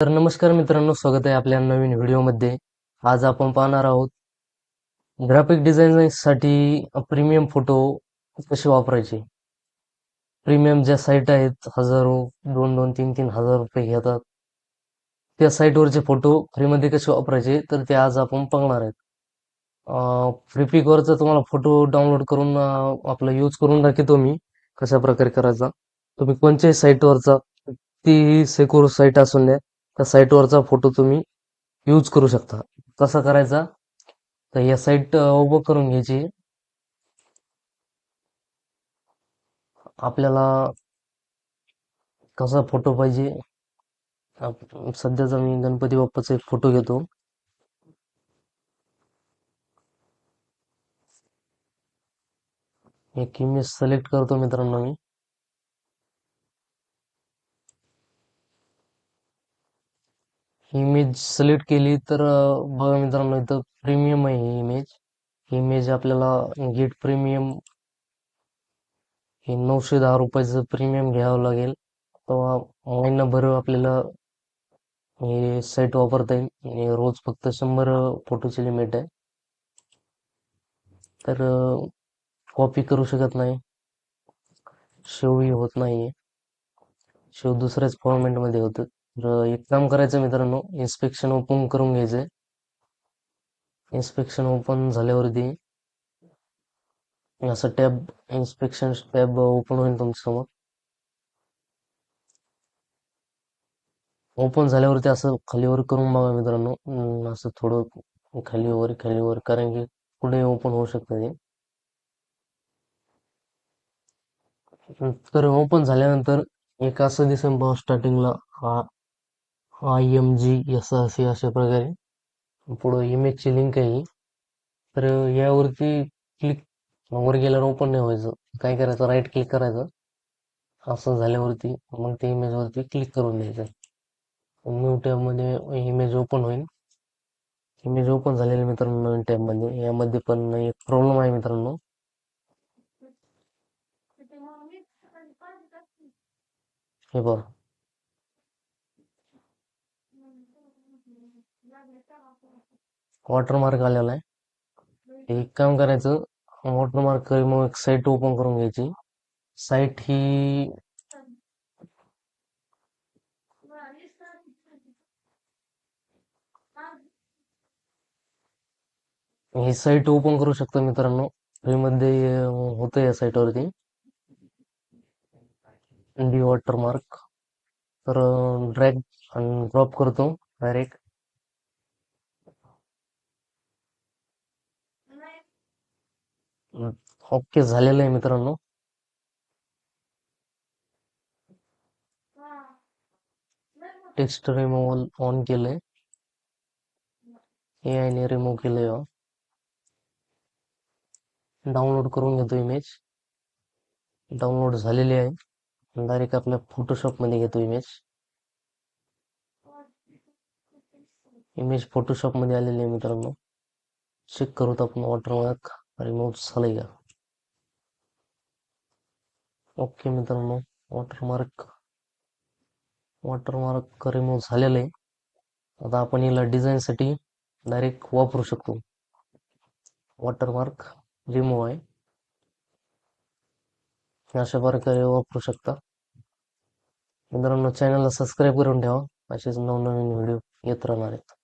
तर नमस्कार मित्रांनो, स्वागत आहे आपल्या नवीन व्हिडिओमध्ये. आज आपण पाहणार आहोत ग्राफिक डिझायनिंगसाठी प्रीमियम फोटो कसे वापरायचे. प्रीमियम ज्या साईट आहेत, हजारो, 2-2, 3-3 हजार रुपये घेतात. त्या साईटवरचे फोटो फ्रीमध्ये कसे वापरायचे, तर ते आज आपण पाहणार आहेत. फ्रीपिकवरचा तुम्हाला फोटो डाउनलोड करून आपला यूज करून दाखवतो मी कशा प्रकारे करायचा. तुम्ही कोणत्याही साईटवरचा, ती सेक्युर साईट असून द्या, त्या साईटवरचा फोटो तुम्ही यूज करू शकता. कसा करायचा, तर या साईट ओपन करून घ्यायची. आपल्याला कसा फोटो पाहिजे, सध्याचा मी गणपती बाप्पाचा एक फोटो घेतो. एक इमेज सिलेक्ट करतो मित्रांनो. मी इमेज सिलेक्ट केली तर बघा मित्रांनो, इथं प्रीमियम आहे ही इमेज. इमेज आपल्याला गेट प्रीमियम हे 910 रुपयाचं प्रीमियम घ्यावं लागेल. तेव्हा महिनाभर आपल्याला हे साईट वापरता येईल आणि रोज फक्त 100 फोटोची लिमिट आहे. तर कॉपी करू शकत नाही, सेव्हही होत नाहीये. सेव्ह दुसऱ्याच फॉर्मॅटमध्ये होतं. तर एक काम करायचं मित्रांनो, इन्स्पेक्शन ओपन करून घ्यायचंय. इन्स्पेक्शन ओपन झाल्यावरती असं टॅब, इन्स्पेक्शन टॅब ओपन होईल तुमच्यासमोर. ओपन झाल्यावरती असं खालीवर करून बघा मित्रांनो. असं थोडं खालीवर खालीवर, कारण की पुढे ओपन होऊ शकतं ते. तर ओपन झाल्यानंतर एक असं दिसेल बघा स्टार्टिंगला, IMG असं असे अशा प्रकारे पुढं इमेजची लिंक आहे ही. तर यावरती क्लिक, वर गेल्यावर ओपन नाही व्हायचं. काय करायचं, राईट क्लिक करायचं. असं झाल्यावरती मग ते इमेज वरती क्लिक करून द्यायचं. न्यू टॅब मध्ये इमेज ओपन होईल. इमेज ओपन झालेली मित्रांनो नवीन टॅब मध्ये. यामध्ये पण एक प्रॉब्लेम आहे मित्रांनो. हे बघा, वॉटरमार्क आलेला आहे. एक काम करायचं, वॉटरमार्क मग एक साईट ओपन करून घ्यायची. साईट ही ही साईट ओपन करू शकता मित्रांनो. फ्रीमध्ये होतं या साईटवरती डी वॉटरमार्क. तर ड्रॅग आणि ड्रॉप करतो डायरेक्ट. ओके झालेलं आहे मित्रांनो. टेक्स्ट रिमूव्हल ऑन केलंय, AI ने रिमूव्ह केलंय. डाउनलोड करून घेतो इमेज. डाउनलोड झालेली आहे. डायरेक्ट आपल्या फोटोशॉप मध्ये घेतो इमेज. इमेज फोटोशॉप मध्ये आलेली आहे मित्रांनो. चेक करूत आपण वॉटरमार्क रिमूव्ह झालंय का. ओके मित्रांनो, वॉटरमार्क वॉटरमार्क रिमूव्ह झालेलं आहे. आता आपण याला डिझाईन साठी डायरेक्ट वापरू शकतो. वॉटरमार्क रिमूव्ह आहे, अशा प्रकारे वापरू शकता मित्रांनो. चॅनलला सबस्क्राईब करून ठेवा, असेच नवनवीन व्हिडिओ येत राहणार आहेत.